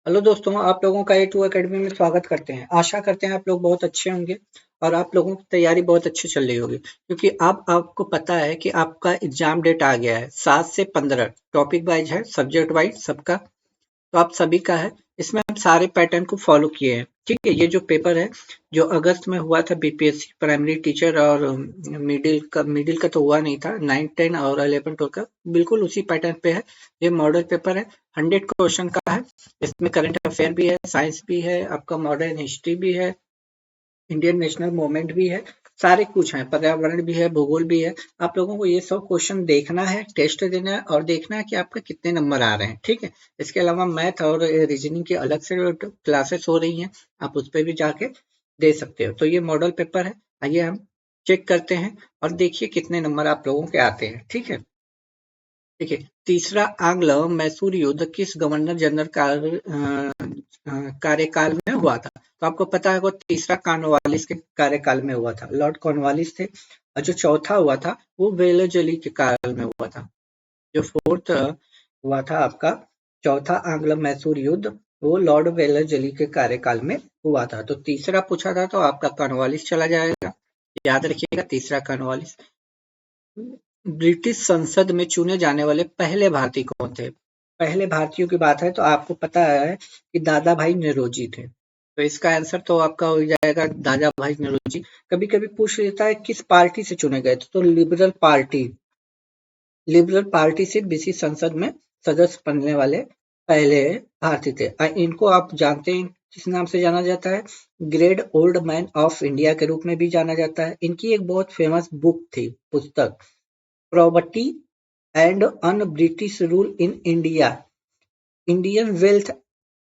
Hello दोस्तों, आप लोगों का A2 एकेडमी में स्वागत करते हैं। आशा करते हैं आप लोग बहुत अच्छे होंगे और आप लोगों की तैयारी बहुत अच्छी चल रही होगी, क्योंकि अब आपको पता है कि आपका एग्जाम डेट आ गया है। 7 से 15 टॉपिक वाइज है, सब्जेक्ट वाइज सबका। तो आप सभी का है। इसमें हम सारे पैटर्न को फॉलो किए हैं। ठीक है, ये जो पेपर है जो अगस्त में हुआ था बीपीएससी प्राइमरी टीचर और मिडिल का तो हुआ नहीं था, 9 10 और 11 12 का बिल्कुल उसी पैटर्न पे है। ये मॉडल पेपर है, 100 क्वेश्चन का है। इसमें करंट अफेयर भी है, साइंस भी है, आपका मॉडर्न हिस्ट्री भी है, इंडियन नेशनल मूवमेंट भी है, सारे कुछ है, पर्यावरण भी है, भूगोल भी है। आप लोगों को ये सब क्वेश्चन देखना है, टेस्ट देना है और देखना है कि आपका कितने नंबर आ रहे हैं। ठीक है, इसके अलावा मैथ और रीजनिंग की अलग से क्लासेस हो रही हैं, आप उस पर भी जाके दे सकते हो। तो ये मॉडल पेपर है, आइए हम चेक करते हैं और देखिए कितने नंबर आप लोगों के आते हैं। ठीक है, देखिए, तीसरा आंग्ल मैसूर युद्ध किस गवर्नर जनरल कार्यकाल में हुआ था? तो आपको पता है वो तीसरा कॉर्नवालिस के कार्यकाल में हुआ था, लॉर्ड कॉर्नवालिस थे। और जो चौथा हुआ था वो वेलेजली के काल में हुआ था। जो फोर्थ हुआ था आपका चौथा आंग्ल मैसूर युद्ध, वो लॉर्ड वेलेजली के कार्यकाल में हुआ था। तो तीसरा पूछा था तो आपका कॉर्नवालिस चला जाएगा, याद रखिएगा तीसरा कॉर्नवालिस। ब्रिटिश संसद में चुने जाने वाले पहले भारतीय कौन थे? पहले भारतीयों की बात है तो आपको पता है कि दादा भाई नौरोजी थे। तो इसका आंसर तो आपका हो जाएगा दादा भाई नौरोजी। कभी कभी पूछ लेता है किस पार्टी से चुने गए थे, तो लिबरल पार्टी से ब्रिटिश संसद में सदस्य बनने वाले पहले भारतीय थे। इनको आप जानते हैं किस नाम से जाना जाता है? Great old man of India के रूप में भी जाना जाता है। इनकी एक बहुत फेमस बुक थी, पुस्तक, property and un British rule in India, Indian wealth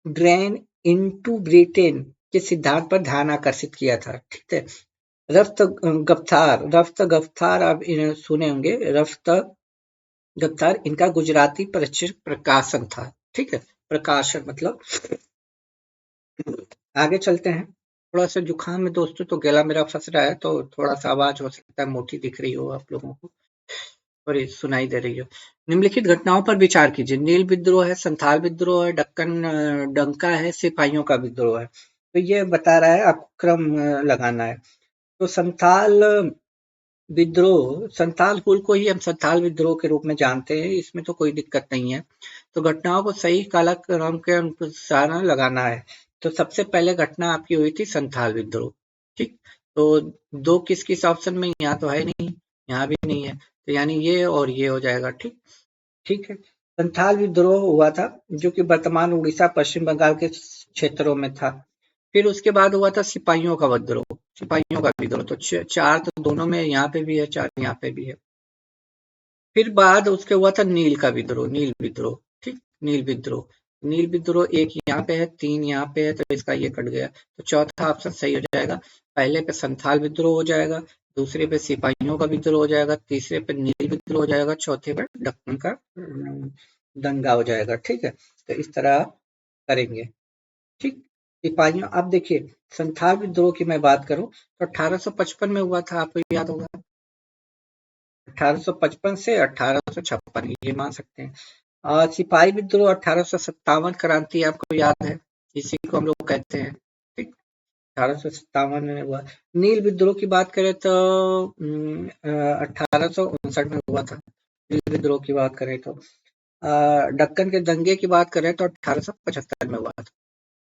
drain into Britain के सिद्धांत पर ध्यान आकर्षित किया था। ठीक है, रफ्त गफ्तार आप सुने होंगे, रफ्त गफ्तार इनका गुजराती परिचित प्रकाशन था। ठीक है, प्रकाशन मतलब। आगे चलते हैं। थोड़ा सा जुकाम है दोस्तों, तो गला मेरा फंस रहा है, तो थोड़ा सा आवाज हो सकता है मोटी दिख रही हो आप लोगों को और ये सुनाई दे रही हो। निम्नलिखित घटनाओं पर विचार कीजिए। नील विद्रोह है, संथाल विद्रोह है, डक्कन डंका है, सिपाहियों का विद्रोह है। तो ये बता रहा है, आपको क्रम लगाना है। तो संथाल कुल को ही हम संथाल विद्रोह के रूप में जानते हैं, इसमें तो कोई दिक्कत नहीं है। तो घटनाओं को सही कालक्रम के अनुसार लगाना है। तो सबसे पहले घटना आपकी हुई थी संथाल विद्रोह। ठीक, तो दो किस किस ऑप्शन में, यहाँ तो है नहीं, यहाँ भी नहीं है, तो यानी ये और ये हो जाएगा। ठीक, ठीक है। संथाल विद्रोह हुआ था जो कि वर्तमान उड़ीसा पश्चिम बंगाल के क्षेत्रों में था। फिर उसके बाद हुआ था सिपाहियों का विद्रोह, सिपाहियों का विद्रोह तो चार तो दोनों में, यहाँ पे भी है चार, यहाँ पे भी है। फिर बाद उसके हुआ था नील का विद्रोह, नील विद्रोह। ठीक, नील विद्रोह, नील विद्रोह एक यहाँ पे है, तीन यहाँ पे है, तो इसका ये कट गया, तो चौथा ऑप्शन सही हो जाएगा। पहले पे संथाल विद्रोह हो जाएगा, दूसरे पे सिपाहियों का विद्रोह हो जाएगा, तीसरे पे नील विद्रोह हो जाएगा, चौथे पे दक्कन का दंगा हो जाएगा। ठीक है, तो इस तरह करेंगे। ठीक, सिपाहियों, अब देखिए संथाल विद्रोह की मैं बात करूं तो 1855 में हुआ था, आपको याद होगा। 1855 से 1856 ये मान सकते हैं। सिपाही विद्रोह 1857 क्रांति आपको याद है, इसी को हम लोग कहते हैं। ठीक, 1857 में हुआ। नील विद्रोह की बात करें तो 1859 में हुआ था। नील विद्रोह की बात करें तो दक्कन के दंगे की बात करें तो 1875 में हुआ था।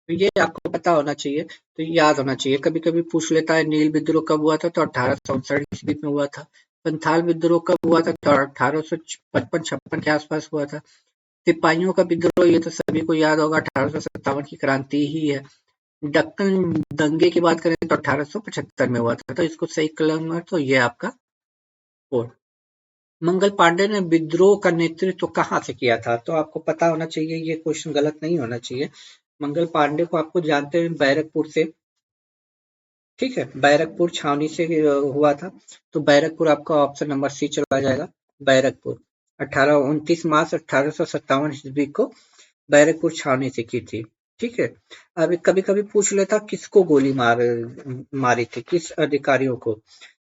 तो ये आपको पता होना चाहिए, तो याद होना चाहिए। कभी कभी पूछ लेता है नील विद्रोह कब हुआ था, तो 1859 ईस्वी में हुआ था। संथाल विद्रोह कब हुआ था, तो 1855-56 के आसपास हुआ था। सिपाहियों का विद्रोह ये तो सभी को याद होगा, 1857 की क्रांति ही है। दक्कन दंगे की बात करें तो 1875 में हुआ था, तो इसको सही कलम है, तो ये आपका कोड। मंगल पांडे ने विद्रोह का नेतृत्व कहाँ से किया था? तो आपको पता होना चाहिए, ये क्वेश्चन गलत नहीं होना चाहिए। मंगल पांडे को आपको जानते हैं बैरकपुर से। ठीक है, बैरकपुर छावनी से हुआ था। तो बैरकपुर आपका ऑप्शन नंबर सी चला जाएगा, बैरकपुर। 29 मार्च 1857 ईस्वी को बैरकपुर छावनी से की थी। ठीक है, अब कभी कभी पूछ लेता किसको गोली मारी थी, किस अधिकारियों को?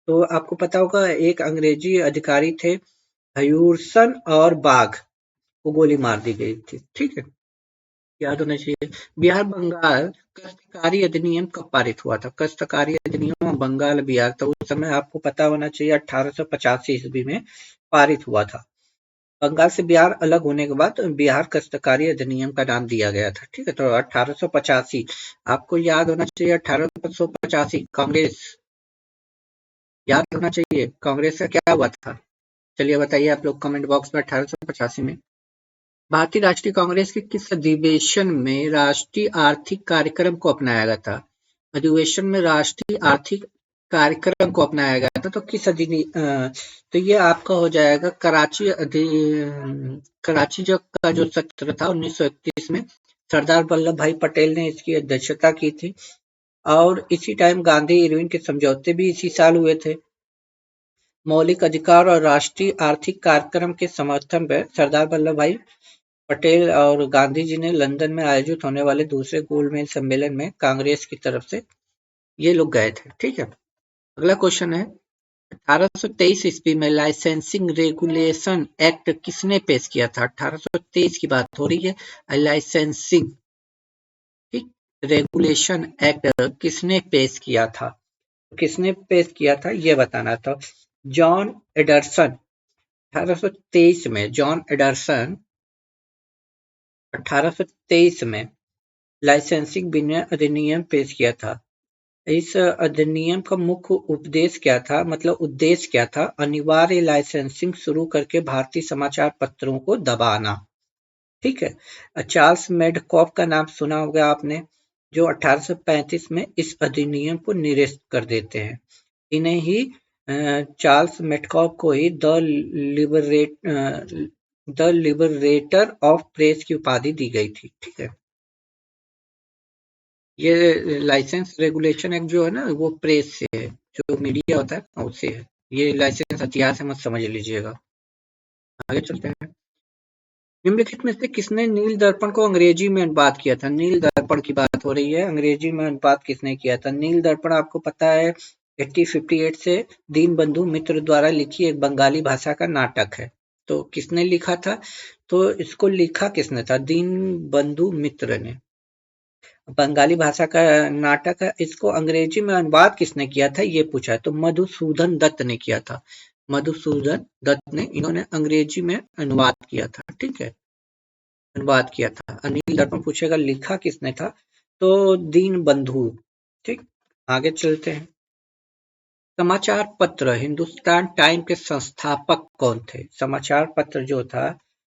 तो आपको पता होगा एक अंग्रेजी अधिकारी थे, हयूरसन और बाघ को गोली मार दी गई थी। ठीक है, याद होना चाहिए। बिहार बंगाल काश्तकारी अधिनियम कब पारित हुआ था? काश्तकारी अधिनियम बंगाल बिहार, तो उस समय आपको पता होना चाहिए 1885 ईस्वी में पारित हुआ था। बंगाल से बिहार अलग होने के बाद बिहार काश्तकारी अधिनियम का नाम दिया गया था। ठीक है, तो 1885 आपको याद होना चाहिए। 1885 कांग्रेस याद होना चाहिए, कांग्रेस का क्या हुआ था? चलिए बताइए आप लोग कमेंट बॉक्स में। 1885 में भारतीय राष्ट्रीय कांग्रेस के किस अधिवेशन में राष्ट्रीय आर्थिक कार्यक्रम को अपनाया गया था? अधिवेशन में राष्ट्रीय आर्थिक कार्यक्रम को अपनाया गया था, तो किस तो ये आपका हो जाएगा कराची का जो सत्र था 1931 में, सरदार वल्लभ भाई पटेल ने इसकी अध्यक्षता की थी। और इसी टाइम गांधी इरविन के समझौते भी इसी साल हुए थे। मौलिक अधिकार और राष्ट्रीय आर्थिक कार्यक्रम के समर्थन में सरदार वल्लभ भाई पटेल और गांधी जी ने लंदन में आयोजित होने वाले दूसरे गोलमेज सम्मेलन में कांग्रेस की तरफ से ये लोग गए थे। ठीक है, अगला क्वेश्चन है 1823 ईस्वी में लाइसेंसिंग रेगुलेशन एक्ट किसने पेश किया था? 1823 की बात हो रही है। लाइसेंसिंग रेगुलेशन एक्ट किसने पेश किया था? किसने पेश किया था ये बताना था। जॉन एडरसन 1823 में, जॉन एडरसन 1823 में लाइसेंसिंग अधिनियम पेश किया था। इस अधिनियम का मुख्य उपदेश क्या था, मतलब उद्देश्य क्या था? अनिवार्य लाइसेंसिंग शुरू करके भारतीय समाचार पत्रों को दबाना। ठीक है, चार्ल्स मेडकॉफ का नाम सुना होगा आपने, जो 1835 में इस अधिनियम को निरस्त कर देते हैं। इन्हें ही चार्ल्स मेडकॉफ को ही द लिबरेटर ऑफ प्रेस की उपाधि दी गई थी। ठीक है, ये लाइसेंस रेगुलेशन एक्ट जो है ना, वो प्रेस से है, जो मीडिया होता है उससे है। ये लाइसेंस हथियार से मत समझ लीजिएगा। आगे चलते हैं। निम्नलिखित में से किसने नील दर्पण को अंग्रेजी में अनुवाद किया था? नील दर्पण की बात हो रही है, अंग्रेजी में अनुवाद किसने किया था? नील दर्पण आपको पता है 1858 से दीनबंधु मित्र द्वारा लिखी एक बंगाली भाषा का नाटक है। तो किसने लिखा था? तो इसको लिखा किसने था? दीनबंधु मित्र ने। बंगाली भाषा का नाटक है, इसको अंग्रेजी में अनुवाद किसने किया था ये पूछा है, तो मधुसूदन दत्त ने किया था। मधुसूदन दत्त ने इन्होंने अंग्रेजी में अनुवाद किया था। ठीक है, अनुवाद किया था। अनिल दर्पण पूछेगा लिखा किसने था, तो दीनबंधु। ठीक, आगे चलते हैं। समाचार पत्र हिंदुस्तान टाइम के संस्थापक कौन थे? समाचार पत्र जो था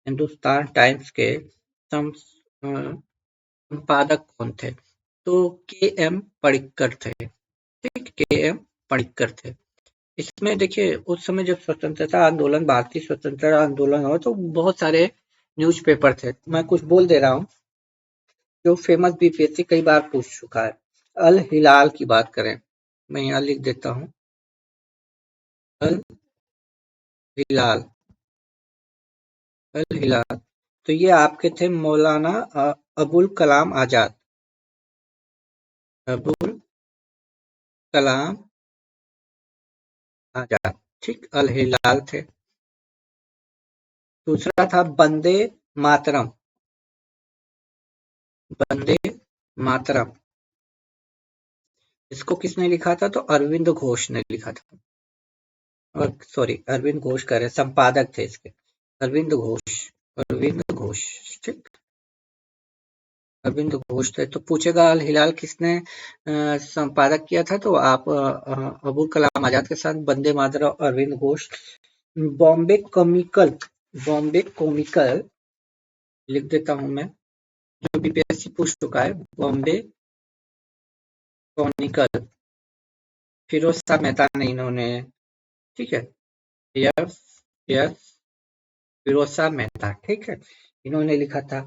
हिंदुस्तान टाइम्स के संपादक कौन थे? तो के.एम. पणिक्कर थे। ठीक, के.एम. पणिक्कर थे। इसमें देखिए उस समय जब स्वतंत्रता आंदोलन, भारतीय स्वतंत्रता आंदोलन हुआ, तो बहुत सारे न्यूज़पेपर थे। मैं कुछ बोल दे रहा हूँ जो फेमस बीपीएससी कई बार पूछ चुका है। अल हिलाल की बात करें, मैं यहाँ लिख देता हूँ, अल हिलाल, अल हिलाल। तो ये आपके थे मौलाना अबुल कलाम आजाद, अबुल कलाम आजाद। ठीक, अल हिलाल थे। दूसरा था वंदे मातरम, वंदे मातरम। इसको किसने लिखा था? तो अरविंद घोष ने लिखा था। और सॉरी, अरविंद घोष कह रहे, संपादक थे इसके, अरविंद घोष, अरविंद घोष। ठीक, अरविंद घोष थे। तो पूछेगा अल हिलाल किसने संपादक किया था, तो आप अबुल कलाम आजाद के साथ वंदे मातरम अरविंद घोष। बॉम्बे कॉमिकल, बॉम्बे कॉमिकल लिख देता हूं मैं, जो बीपीएससी पूछ चुका है। बॉम्बे कॉमिकल फिरोज शाह मेहता ने इन्होंने, ठीक है, यस यस, फिरोज शाह मेहता। ठीक है, इन्होंने लिखा था।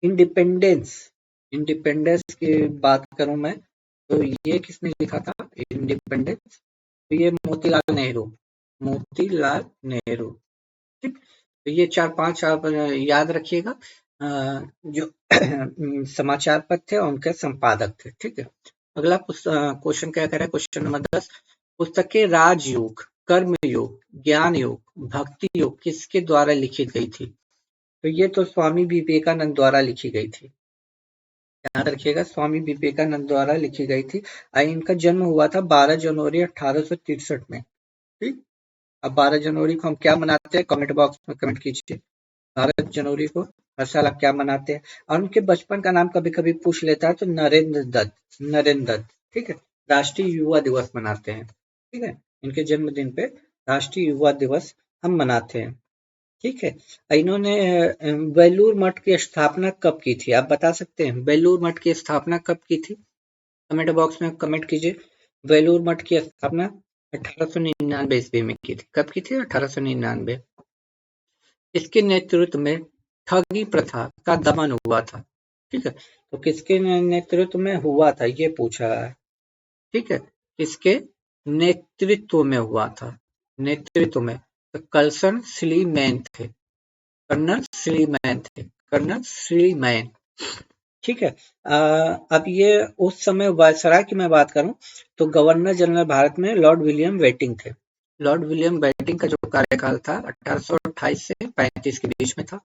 इंडिपेंडेंस, इंडिपेंडेंस की बात करूं मैं, तो ये किसने लिखा था? इंडिपेंडेंस, तो ये मोतीलाल नेहरू, मोतीलाल नेहरू। ठीक, तो ये 4-5 आप याद रखिएगा, जो समाचार पत्र थे उनके संपादक थे। ठीक है, अगला क्वेश्चन क्या कह रहा है, क्वेश्चन नंबर 10। पुस्तकें राजयोग, कर्मयोग, ज्ञान योग, भक्ति योग किसके द्वारा लिखी गई थी? तो ये तो स्वामी विवेकानंद द्वारा लिखी गई थी। याद रखिएगा, स्वामी विवेकानंद द्वारा लिखी गई थी। इनका जन्म हुआ था 12 जनवरी 1863 में। ठीक। अब 12 जनवरी को हम क्या मनाते हैं, कमेंट बॉक्स में कमेंट कीजिए। 12 जनवरी को हर साल आप क्या मनाते हैं। और उनके बचपन का नाम कभी कभी पूछ लेता है, तो नरेंद्र दत्त, नरेंद्र दत्त। ठीक है। राष्ट्रीय युवा दिवस मनाते हैं। ठीक है। इनके जन्मदिन पे राष्ट्रीय युवा दिवस हम मनाते हैं। ठीक है। इन्होंने बेलूर मठ की स्थापना कब की थी, आप बता सकते हैं? बेलूर मठ की स्थापना कब की थी? कमेंट बॉक्स में कमेंट कीजिए। बेलूर मठ की स्थापना 1899 ईस्वी में की थी। कब की थी? 1899। इसके नेतृत्व में ठगी प्रथा का दमन हुआ था। ठीक है। तो किसके नेतृत्व में हुआ था, ये पूछा है। ठीक है। किसके नेतृत्व में हुआ था? नेतृत्व में तो कर्सन स्लीमैन थे। कर्नल स्लीमैन थे। Colonel Sleeman. ठीक है। अब ये उस समय वायसराय की मैं बात करूं तो गवर्नर जनरल भारत में लॉर्ड विलियम वेटिंग थे। लॉर्ड विलियम वेटिंग का जो कार्यकाल था 1828 से 35 के बीच में था।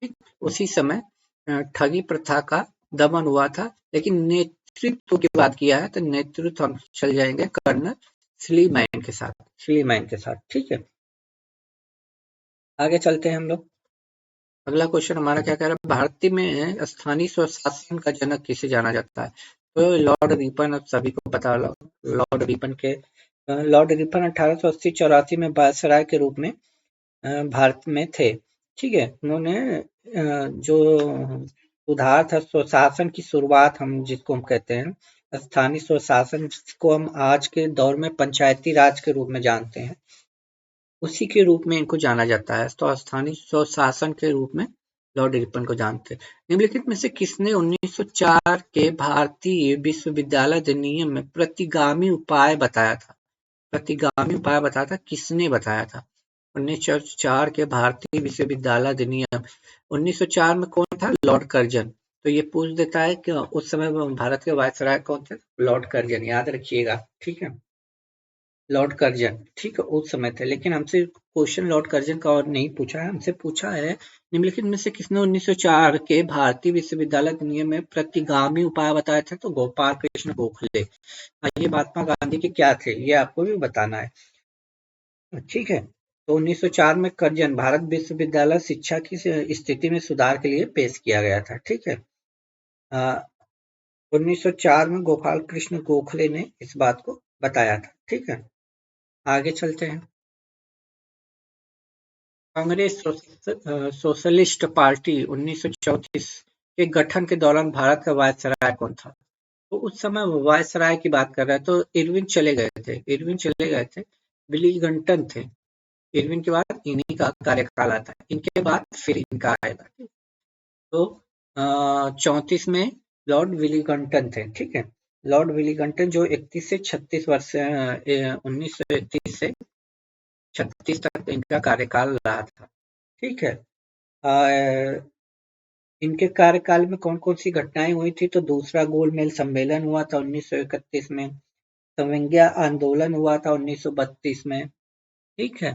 ठीक। उसी समय ठगी प्रथा का दमन हुआ था। लेकिन नेतृत्व की बात किया है तो नेतृत्व हम चल जाएंगे कर्नल स्लीमैन के साथ। स्लीमैन के साथ। ठीक है। आगे चलते हैं हम लोग। अगला क्वेश्चन हमारा क्या कह रहा है, भारतीय में स्थानीय स्वशासन का जनक किसे जाना जाता है? तो लॉर्ड रिपन, अब सभी को पता। लॉर्ड रिपन के लॉर्ड रिपन 1880-84 में वायसराय के रूप में भारत में थे। ठीक है। उन्होंने जो सुधार था, स्वशासन की शुरुआत, हम कहते हैं स्थानीय स्वशासन, जिसको हम आज के दौर में पंचायती राज के रूप में जानते हैं, उसी के रूप में इनको जाना जाता है। तो स्थानीय स्वशासन के रूप में लॉर्ड रिपन को जानते हैं। निम्नलिखित में से किसने 1904 के भारतीय विश्वविद्यालय अधिनियम में प्रतिगामी उपाय बताया था? प्रतिगामी उपाय बताया था, किसने बताया था? 1904 के भारतीय विश्वविद्यालय अधिनियम। 1904 में कौन था? Lord Curzon. तो ये पूछ देता है कि उस समय भारत के वायसराय कौन थे? लॉर्ड कर्जन, याद रखिएगा। ठीक है। Lord Curzon. ठीक है, उस समय थे। लेकिन हमसे क्वेश्चन लॉर्ड कर्जन का और नहीं पूछा है, हमसे पूछा है निम्नलिखित में से किसने 1904 के भारतीय विश्वविद्यालय अधिनियम में प्रतिगामी उपाय बताए थे? तो गोपाल कृष्ण गोखले। ये महात्मा गांधी के क्या थे, ये आपको भी बताना है। ठीक है। तो 1904 में कर्जन भारत विश्वविद्यालय शिक्षा की स्थिति में सुधार के लिए पेश किया गया था। ठीक है। 1904 में गोपाल कृष्ण गोखले ने इस बात को बताया था। ठीक है। आगे चलते हैं। कांग्रेस सोशलिस्ट पार्टी 1934 के गठन के दौरान भारत का वायसराय कौन था? तो उस समय वायसराय की बात कर रहे हैं तो इरविन चले गए थे। इरविन चले गए थे। विलिंगटन थे। इरविन के बाद इन्हीं का कार्यकाल आता है। इनके बाद फिर इनका आएगा। तो 34 में लॉर्ड विलिंगटन थे। ठीक है। लॉर्ड विलिंगटन जो 31 से 36 वर्ष 1931 से 36 तक इनका कार्यकाल रहा था। ठीक है। इनके कार्यकाल में कौन कौन सी घटनाएं हुई थी? तो दूसरा गोलमेज सम्मेलन हुआ था 1931 में। संविज्ञा आंदोलन हुआ था 1932 में। ठीक है।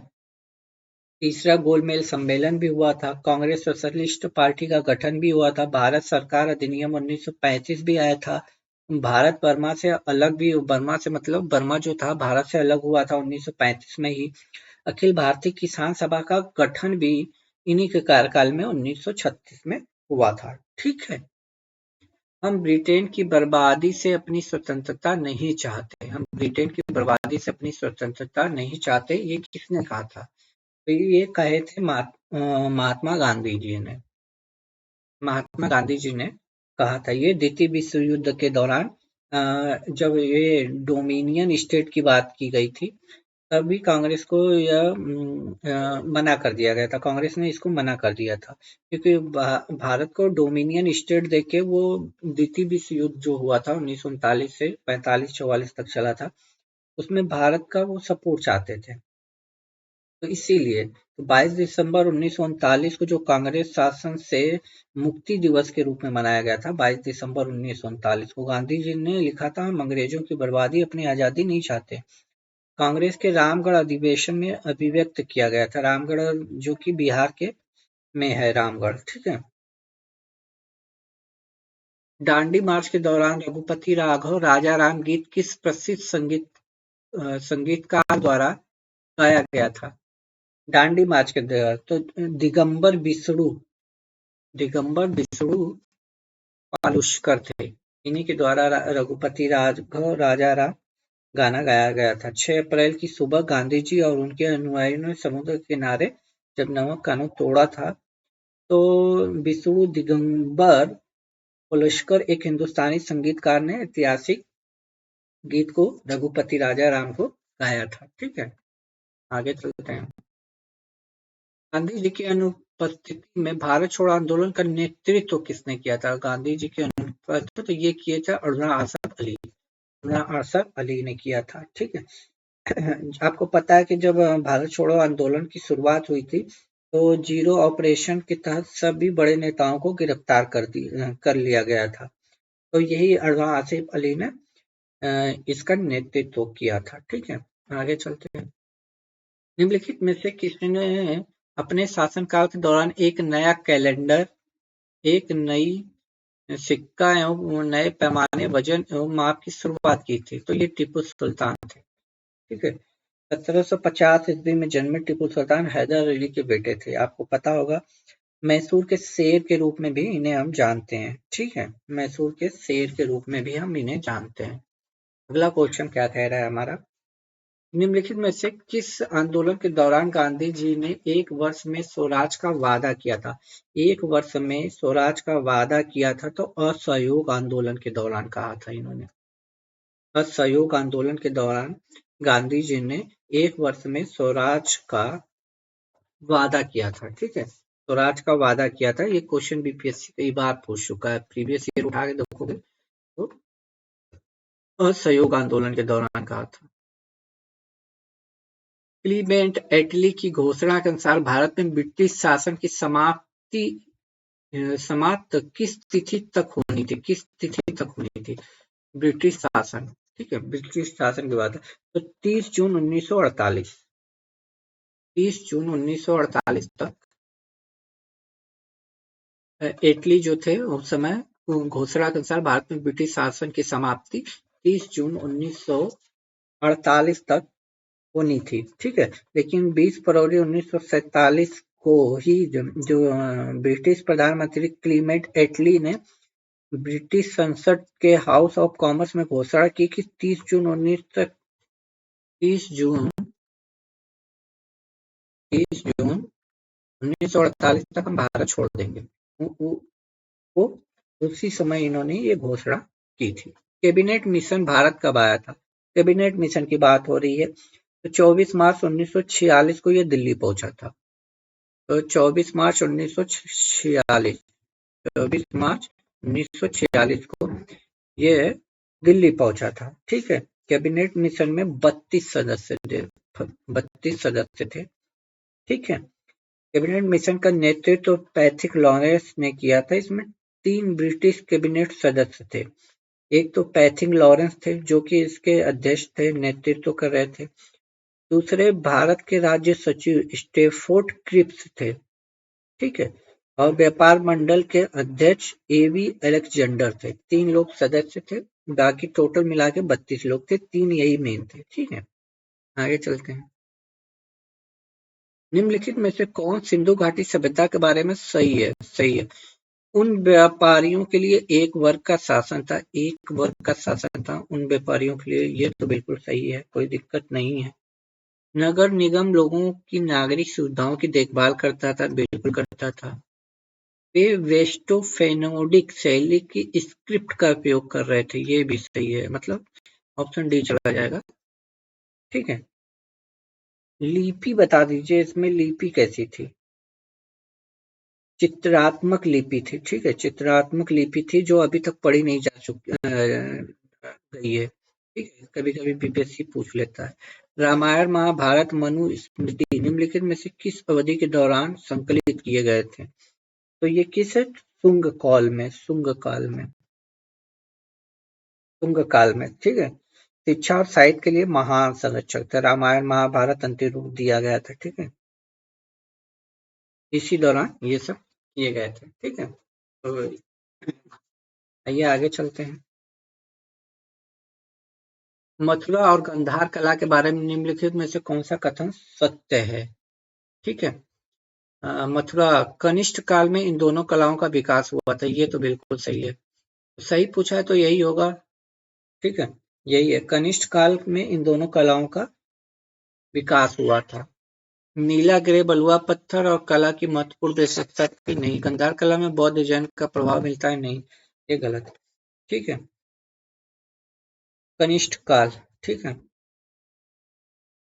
तीसरा गोलमेज सम्मेलन भी हुआ था। कांग्रेस सोशलिस्ट पार्टी का गठन भी हुआ था। भारत सरकार अधिनियम 1935 भी आया था। भारत बर्मा से अलग भी, बर्मा से मतलब बर्मा जो था भारत से अलग हुआ था 1935 में ही। अखिल भारतीय किसान सभा का गठन भी इन्हीं के कार्यकाल में 1936 में हुआ था। ठीक है। हम ब्रिटेन की बर्बादी से अपनी स्वतंत्रता नहीं चाहते। हम ब्रिटेन की बर्बादी से अपनी स्वतंत्रता नहीं चाहते, ये किसने कहा था? तो ये कहे थे महात्मा गांधी जी ने। महात्मा गांधी जी ने कहा था ये द्वितीय विश्व युद्ध के दौरान, जब ये डोमिनियन स्टेट की बात की गई थी, तभी कांग्रेस को यह मना कर दिया गया था। कांग्रेस ने इसको मना कर दिया था क्योंकि भारत को डोमिनियन स्टेट देके वो द्वितीय विश्व युद्ध जो हुआ था 1939 से 45-44 तक चला था, उसमें भारत का वो सपोर्ट चाहते थे। तो इसीलिए तो 22 दिसंबर 1939 को जो कांग्रेस शासन से मुक्ति दिवस के रूप में मनाया गया था, 22 दिसंबर 1939 को गांधी जी ने लिखा था, हम अंग्रेजों की बर्बादी, अपनी आजादी नहीं चाहते। कांग्रेस के रामगढ़ अधिवेशन में अभिव्यक्त किया गया था। रामगढ़ जो कि बिहार के में है, रामगढ़। ठीक है। दांडी मार्च के दौरान रघुपति राघव राजा राम गीत किस प्रसिद्ध संगीतकार द्वारा गाया गया था? दांडी मार्च के दौरान तो दिगंबर बिष्णु पालुष्कर थे। इन्हीं के द्वारा रघुपति राघव राजा राम गाना गाया गया था। 6 अप्रैल की सुबह गांधी जी और उनके अनुयायियों ने समुद्र के किनारे जब नमक कानून तोड़ा था, तो विष्णु दिगंबर पलुस्कर एक हिंदुस्तानी संगीतकार ने ऐतिहासिक गीत को रघुपति राजा राम को गाया था। ठीक है, आगे चलते हैं। गांधी जी की अनुपस्थिति में भारत छोड़ो आंदोलन का नेतृत्व किसने किया था? गांधी जी की अनुपस्थिति तो ये किया था अरुणा आसफ अली ने किया था। ठीक है, आपको पता है कि जब भारत छोड़ो आंदोलन की शुरुआत हुई थी, तो जीरो ऑपरेशन के तहत सभी बड़े नेताओं को गिरफ्तार कर लिया गया था। तो यही अरुणा आसिफ अली ने इसका नेतृत्व किया था। ठीक है, आगे चलते हैं। निम्नलिखित में से किसने अपने शासनकाल के दौरान एक नया कैलेंडर, एक नई सिक्का एवं नए पैमाने, वजन एवं माप की शुरुआत की थी? तो ये टीपू सुल्तान थे। ठीक है, 1750 ईस्वी में जन्मे टीपू सुल्तान हैदर अली के बेटे थे। आपको पता होगा मैसूर के शेर के रूप में भी इन्हें हम जानते हैं। ठीक है, मैसूर के शेर के रूप में भी हम इन्हें जानते हैं। अगला क्वेश्चन क्या कह रहा है हमारा? निम्नलिखित में से किस आंदोलन के दौरान गांधी जी ने एक वर्ष में स्वराज का वादा किया था? एक वर्ष में स्वराज का वादा किया था, तो असहयोग आंदोलन के दौरान कहा था इन्होंने। असहयोग आंदोलन के दौरान गांधी जी ने एक वर्ष में स्वराज का वादा किया था। ठीक है, स्वराज का वादा किया था। ये क्वेश्चन बीपीएससी कई बार पूछ चुका है, प्रीवियस ईयर उठा के देखोगे तो असहयोग आंदोलन के दौरान कहा था। क्लीमेंट एटली की घोषणा के अनुसार भारत में ब्रिटिश शासन की समाप्त किस तिथि तक होनी थी? किस तिथि तक होनी थी ब्रिटिश शासन? ठीक है, ब्रिटिश शासन की बात है तो 30 जून 1948। 30 जून 1948 तक एटली जो थे उस समय घोषणा के अनुसार भारत में ब्रिटिश शासन की समाप्ति 30 जून 1948 तक होनी थी। ठीक है, लेकिन 20 फरवरी 1947 को ही जो ब्रिटिश प्रधानमंत्री क्लीमेंट एटली ने ब्रिटिश संसद के हाउस ऑफ कॉमन्स में घोषणा की कि 30 जून 1948 तक हम भारत छोड़ देंगे। वो उसी समय इन्होंने ये घोषणा की थी। कैबिनेट मिशन भारत कब आया था? कैबिनेट मिशन की बात हो रही है तो 24 मार्च 1946 को ये दिल्ली पहुंचा था। तो 24 मार्च 1946 को ये दिल्ली पहुंचा था। ठीक है, कैबिनेट मिशन में 32 सदस्य थे। ठीक है, कैबिनेट मिशन का नेतृत्व पैथिक लॉरेंस ने किया था। इसमें 3 ब्रिटिश कैबिनेट सदस्य थे। एक तो पैथिक लॉरेंस थे जो कि इसके अध्यक्ष थे, नेतृत्व कर रहे थे। दूसरे भारत के राज्य सचिव स्टैफोर्ड क्रिप्स थे। ठीक है, और व्यापार मंडल के अध्यक्ष एवी अलेक्जेंडर थे। 3 लोग सदस्य थे, बाकी टोटल मिला के 32 लोग थे। 3 यही मेन थे। ठीक है, आगे चलते हैं। निम्नलिखित में से कौन सिंधु घाटी सभ्यता के बारे में सही है? सही है, उन व्यापारियों के लिए एक वर्ग का शासन था। एक वर्ग का शासन था उन व्यापारियों के लिए, ये तो बिल्कुल सही है, कोई दिक्कत नहीं है। नगर निगम लोगों की नागरिक सुविधाओं की देखभाल करता था, बिल्कुल करता था। वे वेस्टोफेनोडिक शैली की स्क्रिप्ट का उपयोग कर रहे थे, ये भी सही है, मतलब ऑप्शन डी चला जाएगा। ठीक है, लिपि बता दीजिए, इसमें लिपि कैसी थी? चित्रात्मक लिपि थी। ठीक है, चित्रात्मक लिपि थी जो अभी तक पढ़ी नहीं जा गई है। ठीक है, कभी कभी बीपीएससी पूछ लेता है। रामायण महाभारत मनुस्मृति निम्नलिखित में से किस अवधि के दौरान संकलित किए गए थे? तो ये किस है? शुंग काल में। ठीक है, शिक्षा और साहित्य के लिए महान संरक्षक थे। रामायण महाभारत अंतिम रूप दिया गया था। ठीक है, इसी दौरान ये सब किए गए थे। ठीक है, तो आइए आगे चलते हैं। मथुरा और गांधार कला के बारे में निम्नलिखित में से कौन सा कथन सत्य है? ठीक है। मथुरा कनिष्ठ काल में इन दोनों कलाओं का विकास हुआ था, ये तो बिल्कुल सही है। सही पूछा है तो यही होगा। ठीक है, यही है, कनिष्ठ काल में इन दोनों कलाओं का विकास हुआ था। नीला ग्रे बलुआ पत्थर और कला की महत्वपूर्ण विशेषता की नहीं, गंधार कला में बौद्ध जैन का प्रभाव मिलता है, नहीं, ये गलत है। ठीक है, कनिष्ठ काल। ठीक है,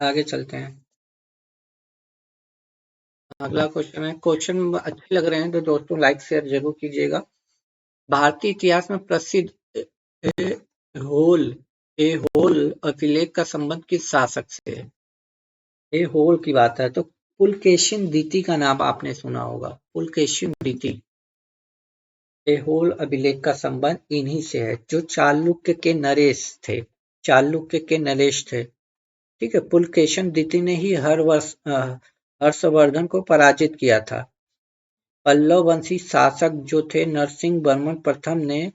आगे चलते हैं। अगला क्वेश्चन है, क्वेश्चन अच्छे लग रहे हैं तो दोस्तों लाइक शेयर जरूर कीजिएगा। भारतीय इतिहास में प्रसिद्ध होल ए होल अभिलेख का संबंध किस शासक से है? ए होल की बात है तो पुलकेशिन द्वितीय का नाम आपने सुना होगा, पुलकेशिन द्वितीय। ए होल अभिलेख का संबंध इन्हीं से है जो चालुक्य के नरेश थे, चालुक्य के नरेश थे। ठीक है, पुलकेशिन द्वितीय ने ही हर्षवर्धन को पराजित किया था। पल्लव वंशी शासक जो थे नरसिंह वर्मन प्रथम ने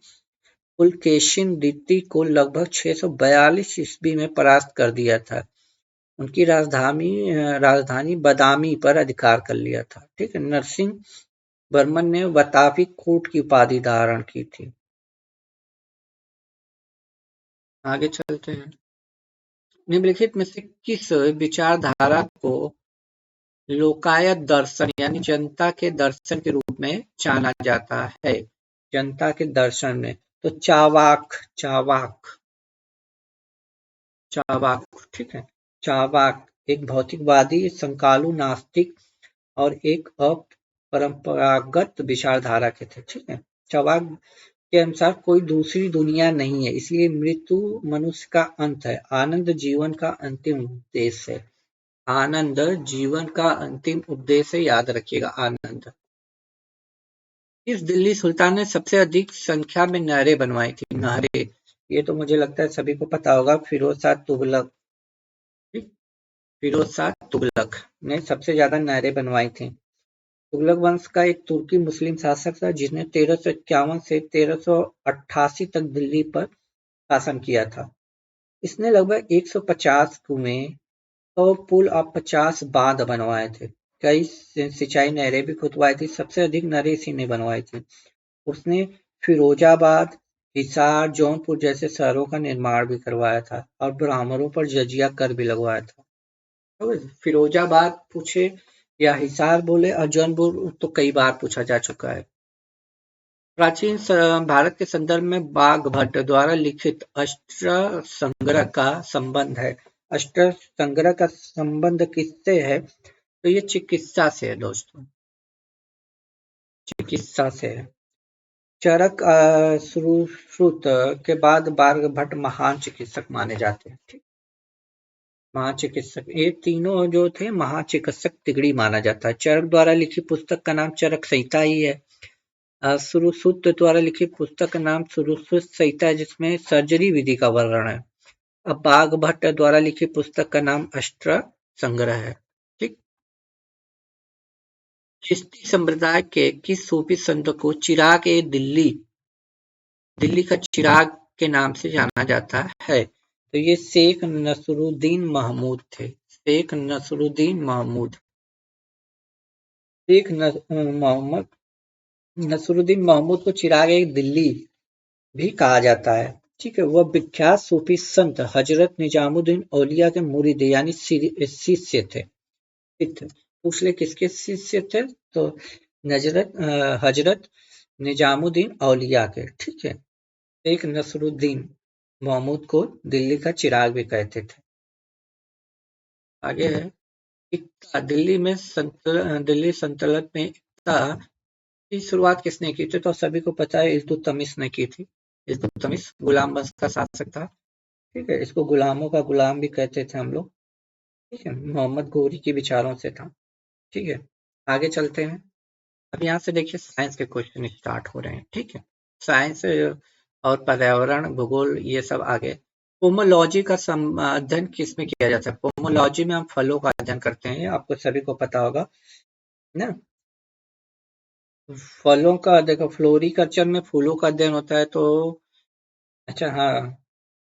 पुलकेशिन द्वितीय को लगभग 642 ईस्वी में परास्त कर दिया था। उनकी राजधानी बदामी पर अधिकार कर लिया था। ठीक है, नरसिंह वर्मन ने वतावी कोट की उपाधि धारण की थी। आगे चलते हैं। निम्नलिखित में से किस विचारधारा को लोकायत दर्शन यानी जनता के दर्शन के रूप में जाना जाता है? जनता के दर्शन में तो चावाक, चावाक, चावाक। ठीक है, चावाक एक भौतिकवादी, संकालु नास्तिक और एक अपरंपरागत विचारधारा के थे। ठीक है, चावाक के अनुसार कोई दूसरी दुनिया नहीं है, इसलिए मृत्यु मनुष्य का अंत है, आनंद जीवन का अंतिम उद्देश्य है। आनंद जीवन का अंतिम उद्देश्य, याद रखिएगा, आनंद। इस दिल्ली सुल्तान ने सबसे अधिक संख्या में नहरें बनवाई थी? नहरें, ये तो मुझे लगता है सभी को पता होगा, फिरोज शाह तुगलक। फिरोज शाह तुगलक ने सबसे ज्यादा नहरें बनवाई थी। तुगलक वंश का एक तुर्की मुस्लिम शासक था जिसने 1351 से 1388 तक दिल्ली पर शासन किया था। इसने लगभग 150 कुएं, 100 पुल और 50 बांध बनवाए थे। कई सिंचाई नहरें भी खुदवाई थी, सबसे अधिक नहरें इसी ने बनवाई थी। उसने फिरोजाबाद, हिसार, जौनपुर जैसे शहरों का निर्माण भी करवाया था और ब्राह्मणों पर जजिया कर भी लगवाया था। तो फिरोजाबाद पूछे या हिसार बोले और जौनपुर तो कई बार पूछा जा चुका है। प्राचीन भारत के संदर्भ में बाघभट्ट द्वारा लिखित अष्ट संग्रह का संबंध है। अष्ट संग्रह का संबंध किससे है? तो ये चिकित्सा से है दोस्तों, चिकित्सा से है। चरक सुश्रुत के बाद बाघभट्ट महान चिकित्सक माने जाते हैं। ठीक, महाचिकित्सक, ये तीनों जो थे महाचिकित्सक तिगड़ी माना जाता है। चरक द्वारा लिखी पुस्तक का नाम चरक संहिता ही है। सुश्रुत द्वारा लिखी पुस्तक का नाम सुश्रुत संहिता है जिसमें सर्जरी विधि का वर्णन है। अब बाघभट्ट द्वारा लिखी पुस्तक का नाम अष्ट संग्रह है। ठीक, चिश्ती संप्रदाय के किस सूफी संत को चिराग ए दिल्ली, दिल्ली का चिराग के नाम से जाना जाता है? तो ये शेख नसरुद्दीन महमूद थे, शेख नसरुद्दीन महमूद। शेख मोहम्मद नसरुद्दीन महमूद को चिराग ए दिल्ली भी कहा जाता है। ठीक है, वह विख्यात सूफी संत हजरत निजामुद्दीन औलिया के मुरीद यानी शिष्य थे। पूछ ले किसके शिष्य थे? तो हजरत निजामुद्दीन औलिया के। ठीक है, शेख नसरुद्दीन महमूद को दिल्ली का चिराग भी कहते थे। आगे है, इक्ता दिल्ली सल्तनत में इक्ता की शुरुआत किसने की थी? तो सभी को पता है, इल्तुतमिश ने की थी। इल्तुतमिश गुलाम वंश का शासक था। ठीक है, इसको गुलामों का गुलाम भी कहते थे हम लोग। ठीक है, मोहम्मद घोरी के विचारों से था। ठीक है, आगे चलते हैं। अब यहाँ से देखिए साइंस के क्वेश्चन स्टार्ट हो रहे हैं। ठीक है, साइंस और पर्यावरण भूगोल ये सब आगे। पोमोलॉजी का अध्ययन किसमें किया जाता है? पोमोलॉजी में हम फलों का अध्ययन करते हैं, आपको सभी को पता होगा ना। फलों का देखो, फ्लोरिकल्चर में फूलों का अध्ययन होता है तो अच्छा हाँ,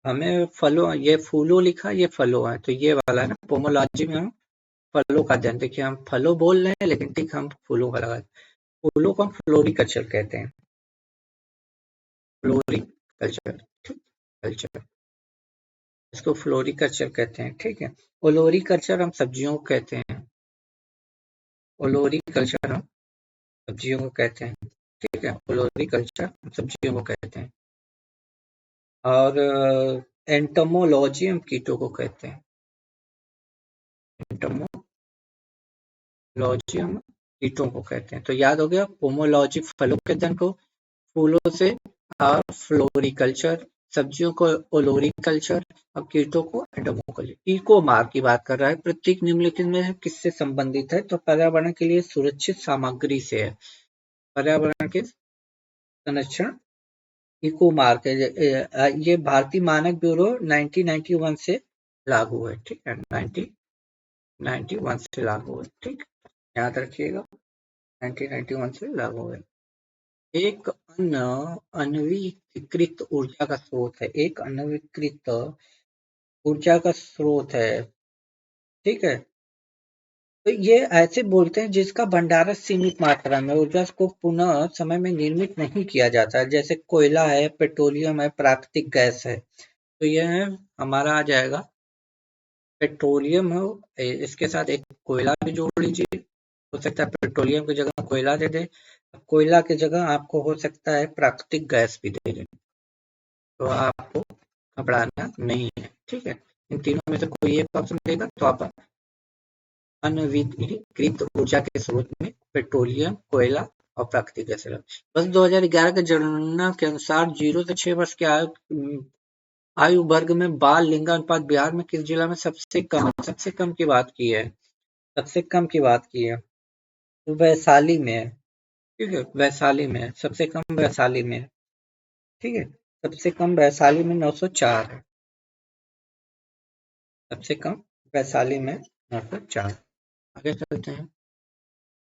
हमें फलों, ये फूलों लिखा, ये फलों है, तो ये वाला है ना, पोमोलॉजी में हम फलों का अध्ययन, देखिए हम फलों बोल रहे हैं लेकिन ठीक हम फूलों का लगा, फूलों को हम फ्लोरिकल्चर कहते हैं, फ्लोरिकल्चर, कल्चर, इसको फ्लोरिकल्चर कहते हैं, ठीक है। ओलोरिकल्चर हम सब्जियों को कहते हैं, ओलोरिकल्चर हम सब्जियों को कहते हैं, ठीक है, ओलोरिकल्चर हम सब्जियों को कहते हैं। और एंटोमोलॉजी हम कीटों को कहते हैं, एंटोमोलॉजी हम कीटों को कहते हैं। तो याद हो गया, पोमोलॉजी फलों के अध्ययन को फूलों से, और फ्लोरिकल्चर सब्जियों को, ओलोरिकल्चर और कीटों को एंटोमोलॉजी। इको मार्क की बात कर रहा है, प्रत्येक निम्नलिखित में किससे संबंधित है, तो पर्यावरण के लिए सुरक्षित सामग्री से है, पर्यावरण के संरक्षण इको मार्क है। ये भारतीय मानक ब्यूरो 1991 से लागू है, ठीक है, 1991 से लागू है, ठीक, याद रखिएगा, 1991 से लागू है। एक अनवीकृत ऊर्जा का स्रोत है, एक अनवीकृत ऊर्जा का स्रोत है, ठीक है। तो ये ऐसे बोलते हैं जिसका भंडारण सीमित मात्रा में, ऊर्जा को पुनः समय में निर्मित नहीं किया जाता है, जैसे कोयला है, पेट्रोलियम है, प्राकृतिक गैस है। तो यह है, हमारा आ जाएगा पेट्रोलियम हो, इसके साथ एक कोयला भी जोड़ लीजिए, हो सकता है पेट्रोलियम की जगह कोयला दे दे, कोयला की जगह आपको हो सकता है प्राकृतिक गैस भी दे दे, तो आपको घबराना नहीं है, ठीक है। इन तीनों में से कोई एक ऑप्शन देगा तो आप अनवीकृत ऊर्जा के स्रोत में पेट्रोलियम, कोयला और प्राकृतिक गैस। बस 2011 के जनगणना के अनुसार 0 से 6 वर्ष के आयु वर्ग में बाल लिंगानुपात बिहार में किस जिला में सबसे कम है? सबसे कम की बात की है, सबसे कम की बात की है, तो वैशाली में है, ठीक है, वैशाली में है, सबसे कम वैशाली में है, ठीक है, सबसे कम वैशाली में 904 है, सबसे कम वैशाली में 904। आगे चलते हैं,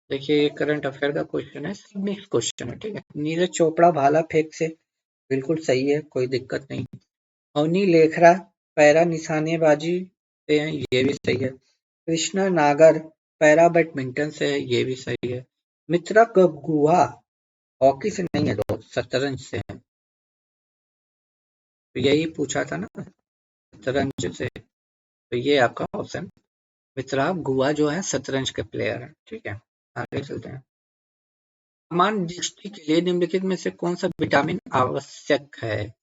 देखिए ये करंट अफेयर का क्वेश्चन है, मिक्स क्वेश्चन है, ठीक है। नीरज चोपड़ा भाला फेंक से बिल्कुल सही है, कोई दिक्कत नहीं। अवनी लेखरा पैरा निशानेबाजी से है, ये भी सही है। कृष्णा नागर पैरा बैडमिंटन से है, ये भी सही है। मित्रा गुहा हॉकी से नहीं है दोस्त, शतरंज से है, तो यही पूछा था ना, शतरंज से, तो ये आपका ऑप्शन, मित्रा गुहा जो है शतरंज के प्लेयर है, ठीक है। आगे चलते हैं, सामान्य दृष्टि के लिए निम्नलिखित में से कौन सा विटामिन आवश्यक है,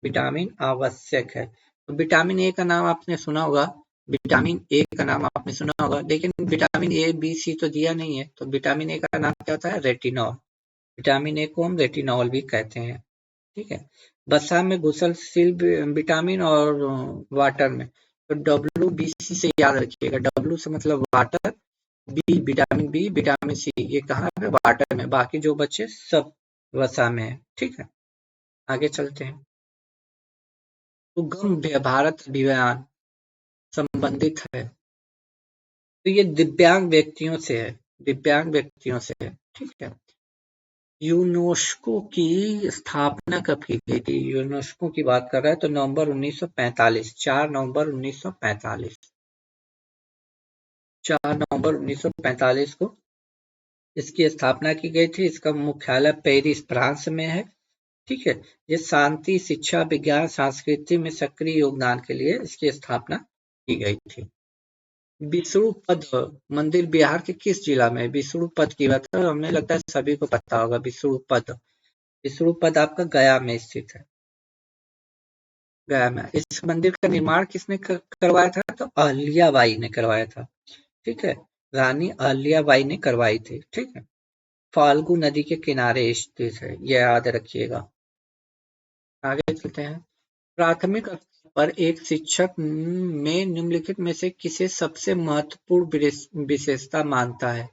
विटामिन आवश्यक है, तो विटामिन ए का नाम आपने सुना होगा, विटामिन ए का नाम आपने सुना होगा, लेकिन विटामिन ए बी सी तो दिया नहीं है, तो विटामिन ए का नाम क्या होता है, रेटिनॉल, विटामिन ए को हम रेटिनॉल भी कहते हैं, ठीक है। वसा में घुलनशील विटामिन और वाटर में, तो डब्ल्यू बी सी से याद रखिएगा, डब्ल्यू से मतलब water, B vitamin B, vitamin C ये कहाँ है, वाटर में, बाकी जो बचे सब वसा में है, ठीक है। आगे चलते हैं, सुगम भारत अभियान संबंधित है, तो ये दिव्यांग व्यक्तियों से है, दिव्यांग व्यक्तियों से है, ठीक है। यूनेस्को की स्थापना कब की गई थी, यूनेस्को की बात कर रहा है, तो नवंबर 1945, 4 नवंबर 1945, 4 नवंबर 1945 को इसकी स्थापना की गई थी। इसका मुख्यालय पेरिस फ्रांस में है, ठीक है। ये शांति, शिक्षा, विज्ञान, संस्कृति में सक्रिय योगदान के लिए इसकी स्थापना की गई थी। विष्णुपद मंदिर बिहार के किस जिला में है, विष्णुपद की बात है, हमें लगता है सभी को पता होगा, विष्णुपद, विष्णुपद आपका गया में स्थित है, गया में। इस मंदिर का निर्माण किसने करवाया था, तो अहल्याबाई ने करवाया था, ठीक है, रानी अहल्याबाई ने करवाई थी, ठीक है। फाल्गु नदी के किनारे स्थित है, यह याद रखिएगा। आगे चलते हैं, प्राथमिक स्तर पर एक शिक्षक में निम्नलिखित में से किसे सबसे महत्वपूर्ण विशेषता मानता है,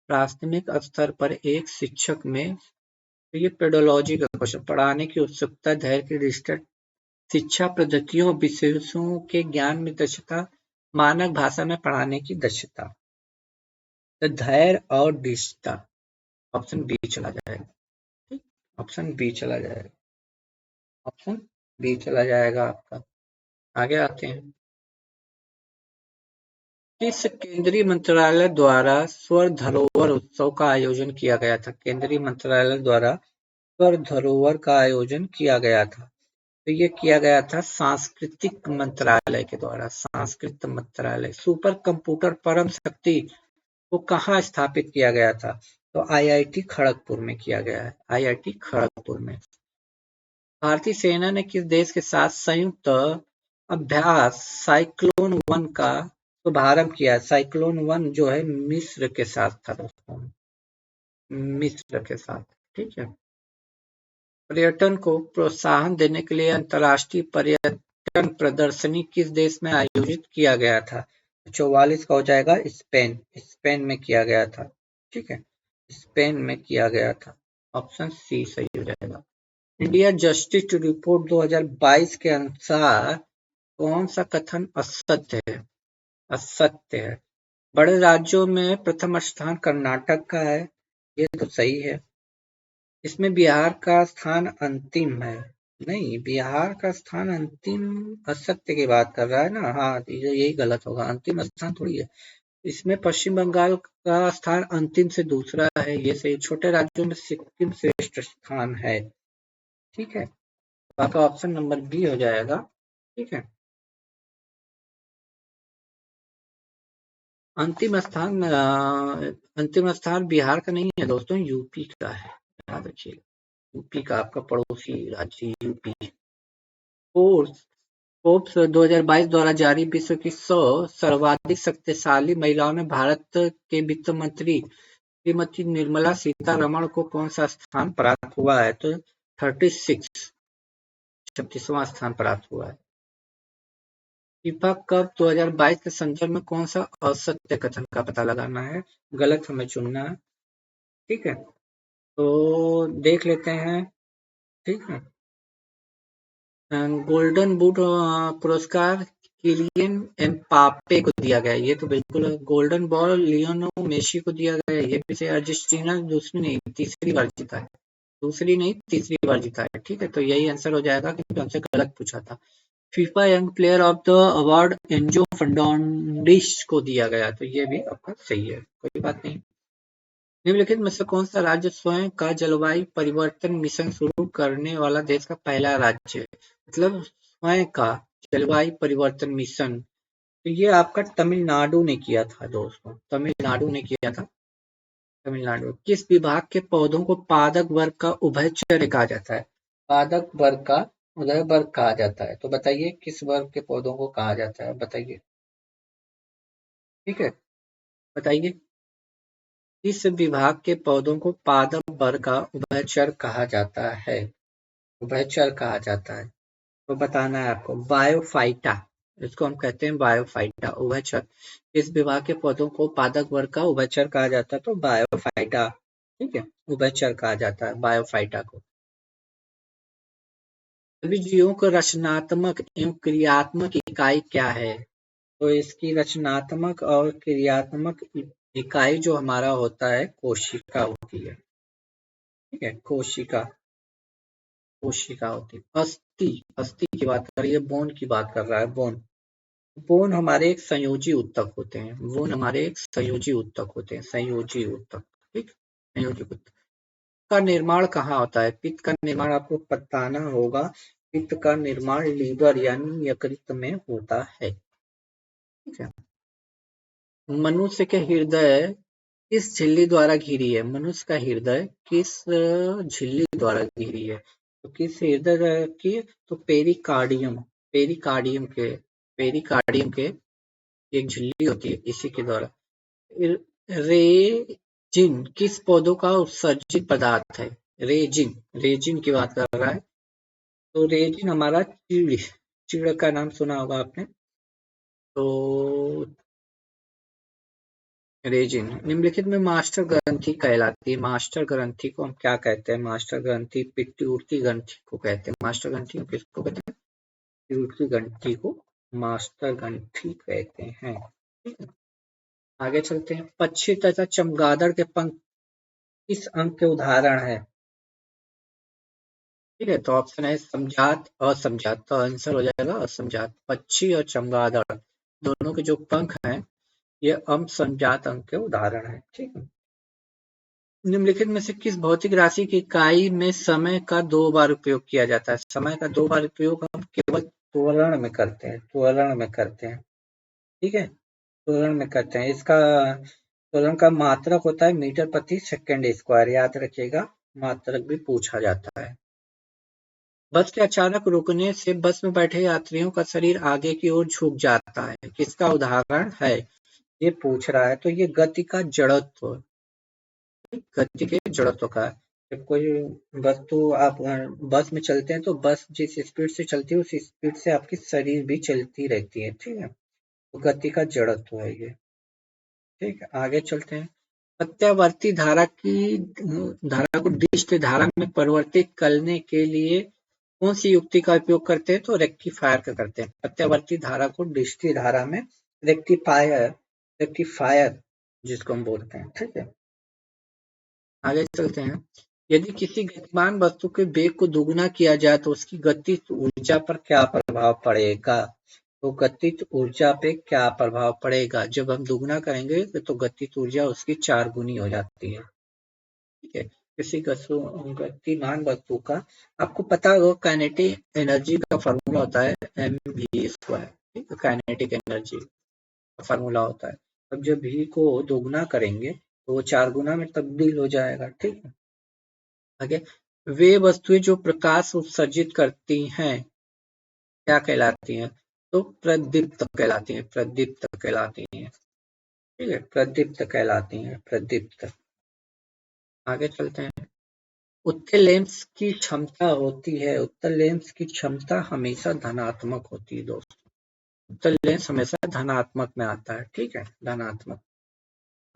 प्राथमिक स्तर पर एक शिक्षक में, तो ये पेडोलॉजी का क्वेश्चन, पढ़ाने की उत्सुकता, धैर्य की दृष्टि, शिक्षा पद्धतियों विशेषों के ज्ञान में दक्षता, मानक भाषा में पढ़ाने की दक्षता, तो धैर्य और दृढ़ता, ऑप्शन बी चला जाएगा। ठीक, ऑप्शन बी चला जाएगा, ऑप्शन बी चला जाएगा आपका। आगे आते हैं। किस केंद्रीय मंत्रालय द्वारा स्वर धरोहर उत्सव का आयोजन किया गया था? केंद्रीय मंत्रालय द्वारा स्वर धरोहर का आयोजन किया गया था, तो ये किया गया था सांस्कृतिक मंत्रालय के द्वारा। सांस्कृतिक मंत्रालय। सुपर कंप्यूटर परम शक्ति को कहाँ स्थापित किया गया था? तो आईआईटी खड़गपुर में किया गया है, आईआईटी खड़गपुर में। भारतीय सेना ने किस देश के साथ संयुक्त अभ्यास साइक्लोन वन का शुभारंभ किया? साइक्लोन वन जो है मिस्र के साथ था दोस्तों, मिस्र के साथ। ठीक है। पर्यटन को प्रोत्साहन देने के लिए अंतर्राष्ट्रीय पर्यटन प्रदर्शनी किस देश में आयोजित किया गया था? 44 का हो जाएगा स्पेन, स्पेन में किया गया था। ठीक है, स्पेन में किया गया था। ऑप्शन सी सही हो जाएगा। इंडिया जस्टिस रिपोर्ट 2022 के अनुसार कौन सा कथन असत्य है? असत्य है। बड़े राज्यों में प्रथम स्थान कर्नाटक का है, ये तो सही है। इसमें बिहार का स्थान अंतिम है। नहीं, बिहार का स्थान अंतिम असत्य की बात कर रहा है ना। हाँ, यही गलत होगा, अंतिम स्थान थोड़ी है। इसमें पश्चिम बंगाल का स्थान अंतिम से दूसरा है, ये सही। छोटे राज्यों में सिक्किम श्रेष्ठ स्थान है। ठीक है, आपका ऑप्शन नंबर बी हो जाएगा। ठीक है, अंतिम स्थान बिहार का नहीं है दोस्तों, यूपी का है, याद रखिए। यूपी का, आपका पड़ोसी राज्य यूपी। फोर्ब्स फोर्ब्स 2022 द्वारा जारी विश्व की 100 सर्वाधिक शक्तिशाली महिलाओं में भारत के वित्त मंत्री श्रीमती निर्मला सीतारमण को कौन सा स्थान प्राप्त हुआ है? तो 36वां स्थान प्राप्त हुआ है। फीफा कप 2022 के संदर्भ में कौन सा असत्य कथन का पता लगाना है, गलत हमें चुनना है। ठीक है, तो देख लेते हैं। ठीक है, गोल्डन बूट पुरस्कार किलियन एम्बाप्पे को दिया गया, ये तो बिल्कुल। गोल्डन बॉल लियोनेल मेसी को दिया गया, ये भी से। अर्जेंटीना दूसरी नहीं तीसरी बार जीता है, दूसरी नहीं तीसरी बार जीता है। ठीक है, तो यही आंसर हो जाएगा क्योंकि हमसे गलत पूछा था। FIFA young player of the award Enzo Fernandez को दिया गया, तो ये भी आपका सही है, कोई बात नहीं। निम्नलिखित में से कौन सा राज्य स्वयं का जलवायु परिवर्तन मिशन शुरू करने वाला देश का पहला राज्य है? मतलब स्वयं का जलवायु परिवर्तन मिशन, तो ये आपका तमिलनाडु ने किया था दोस्तों, तमिलनाडु ने किया था। तमिलनाडु। किस विभाग के पौधों को पादक वर्ग का उभयचर्य कहा जाता है? पादक वर्ग का उदय वर्ग कहा जाता है, तो बताइए किस वर्ग के पौधों को कहा जाता है, बताइए। ठीक है, बताइए किस विभाग के पौधों को पादप वर्ग का उभयचर कहा जाता है? उभयचर कहा जाता है, तो बताना है आपको। बायोफाइटा, इसको हम कहते हैं बायोफाइटा, उभयचर। इस विभाग के पौधों को पादप वर्ग का उभयचर कहा जाता है, तो बायोफाइटा। ठीक है, उभयचर कहा जाता है बायोफाइटा को। सभी जीवों को रचनात्मक एवं क्रियात्मक इकाई क्या है? तो इसकी रचनात्मक और क्रियात्मक इकाई जो हमारा होता है, कोशिका होती है। ठीक है, कोशिका, कोशिका होती है। अस्थि, अस्थि की बात कर रही है, बोन की बात कर रहा है, बोन। बोन हमारे एक संयोजी ऊतक होते हैं, बोन हमारे एक संयोजी ऊतक होते हैं, संयोजी ऊतक। ठीक, संयोजी ऊतक का निर्माण कहाँ होता है? पित्त का निर्माण आपको बताना होगा। पित्त का निर्माण लीवर यानी यकृत में होता है। ठीक है, मनुष्य के हृदय किस झिल्ली द्वारा घिरी है? मनुष्य का हृदय किस झिल्ली द्वारा घिरी है? तो किस हृदय की? तो पेरिकार्डियम, पेरिकार्डियम के, पेरिकार्डियम के एक झिल्ली होती है, इसी के द्वारा। रेजिन किस पौधों का उत्सर्जित पदार्थ है? रेजिन, रेजिन की बात कर रहा है, तो रेजिन हमारा चीड़, चीड़ का नाम सुना होगा आपने। तो रेजिन निम्नलिखित में मास्टर ग्रंथि कहलाती है। मास्टर ग्रंथि को हम क्या कहते हैं? मास्टर ग्रंथि पिट्यूटरी ग्रंथि को कहते हैं। मास्टर ग्रंथि को किसको कहते हैं? पिट्यूटरी ग्रंथि को मास्टर ग्रंथि कहते हैं। ठीक है, आगे चलते हैं। पक्षी तथा चमगादड़ के पंख किस अंक के उदाहरण है? ठीक है, तो ऑप्शन है समझात, असमझात। तो आंसर हो जाएगा असमझात। पक्षी और चमगादड़ दोनों के जो पंख हैं ये असमझात अंक के उदाहरण है। ठीक है। निम्नलिखित में से किस भौतिक राशि की इकाई में समय का दो बार उपयोग किया जाता है? समय का दो बार उपयोग हम केवल त्वरण में करते हैं, त्वरण में करते हैं। ठीक है, त्वरण में करते हैं। इसका त्वरण का मात्रक होता है मीटर प्रति सेकंड स्क्वायर, याद रखिएगा, मात्रक भी पूछा जाता है। बस के अचानक रुकने से बस में बैठे यात्रियों का शरीर आगे की ओर झुक जाता है, किसका उदाहरण है? ये पूछ रहा है। तो ये गति का जड़त्व, गति के जड़त्व का है। जब कोई वस्तु आप बस में चलते हैं तो बस जिस स्पीड से चलती है उस स्पीड से आपकी शरीर भी चलती रहती है। ठीक है, तो गति का जड़त्व है ये। ठीक है, आगे चलते हैं। प्रत्यावर्ती धारा को डिस्च धारा में परिवर्तित करने के लिए कौन सी युक्ति का उपयोग करते हैं? तो रेक्टिफायर का करते हैं। प्रत्यावर्ती धारा को डिस्च धारा में रेक्टिफायर, रेक्टिफायर जिसको हम बोलते हैं। ठीक है, आगे चलते हैं। यदि किसी गतिमान वस्तु के वेग को दोगुना किया जाए तो उसकी गतिज ऊर्जा पर क्या प्रभाव पड़ेगा? तो गतिज ऊर्जा पे क्या प्रभाव पड़ेगा? जब हम दोगुना करेंगे तो गतिज ऊर्जा उसकी 4 गुनी हो जाती है। ठीक है, किसी गतिमान वस्तु का आपको पता होगा काइनेटिक एनर्जी का फॉर्मूला होता है mv²। ठीक है, काइनेटिक एनर्जी का फॉर्मूला होता है। अब जब v को दोगुना करेंगे तो वो 4 गुना में तब्दील हो जाएगा। ठीक है, आगे। वे वस्तुएं जो प्रकाश उत्सर्जित करती हैं क्या कहलाती हैं? तो प्रदीप्त कहलाती हैं, प्रदीप्त कहलाती हैं। ठीक है, प्रदीप्त कहलाती हैं, प्रदीप्त। आगे चलते हैं। उत्तल लेंस की क्षमता होती है, उत्तल लेंस की क्षमता हमेशा धनात्मक होती है दोस्तों। उत्तल लेंस हमेशा धनात्मक में आता है। ठीक है, धनात्मक।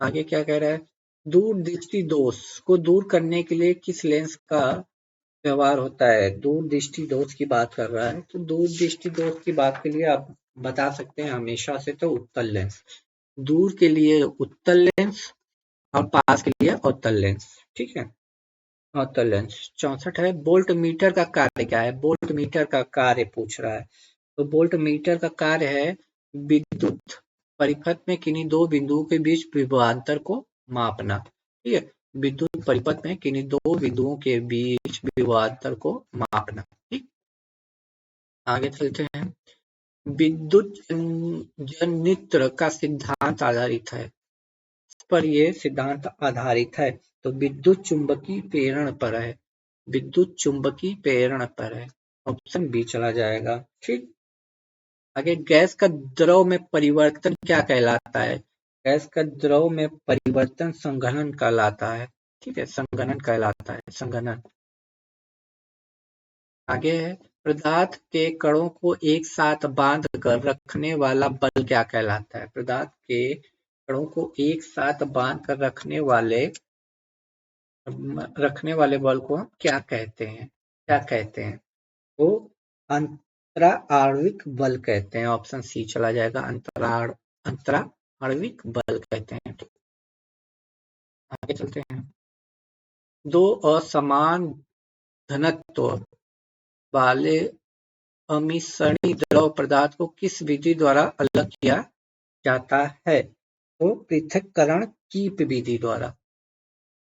आगे क्या कह रहा है? दूर दृष्टि दोष को दूर करने के लिए किस लेंस का व्यवहार होता है? दूर दृष्टि दोष की बात कर रहा है, तो दूर दृष्टि दोष की बात के लिए आप बता सकते हैं हमेशा से तो उत्तल लेंस। दूर के लिए उत्तल लेंस और पास के लिए अवतल लेंस। ठीक है, अवतल लेंस। 64 है, वोल्ट मीटर का कार्य क्या है? वोल्ट मीटर का कार्य पूछ रहा है। तो वोल्ट मीटर का कार्य है विद्युत परिपथ में किन्हीं दो बिंदुओं के बीच विभवांतर को मापना। ठीक है, विद्युत परिपथ में किन्हीं दो बिंदुओं के बीच विभवांतर को मापना। ठीक, आगे चलते हैं। विद्युत जनित्र का सिद्धांत आधारित है, इस पर ये सिद्धांत आधारित है। तो विद्युत चुंबकीय प्रेरण पर है, विद्युत चुंबकीय प्रेरण पर है। ऑप्शन बी चला जाएगा। ठीक, आगे। गैस का द्रव में परिवर्तन क्या कहलाता है? गैस का द्रव में परिवर्तन संघनन कहलाता है। ठीक है, संघनन कहलाता है, संघनन। आगे है, पदार्थ के कणों को एक साथ बांध कर रखने वाला बल क्या कहलाता है? पदार्थ के कणों को एक साथ बांध कर रखने वाले बल को हम क्या कहते हैं? क्या कहते हैं? तो अंतरा आणविक बल कहते हैं। ऑप्शन सी चला जाएगा, अंतरा आणविक बल कहते हैं। आगे चलते हैं। दो असमान घनत्व वाले अमिश्रणीय द्रव पदार्थ को किस विधि द्वारा अलग किया जाता है? तो पृथक्करण कीप विधि द्वारा,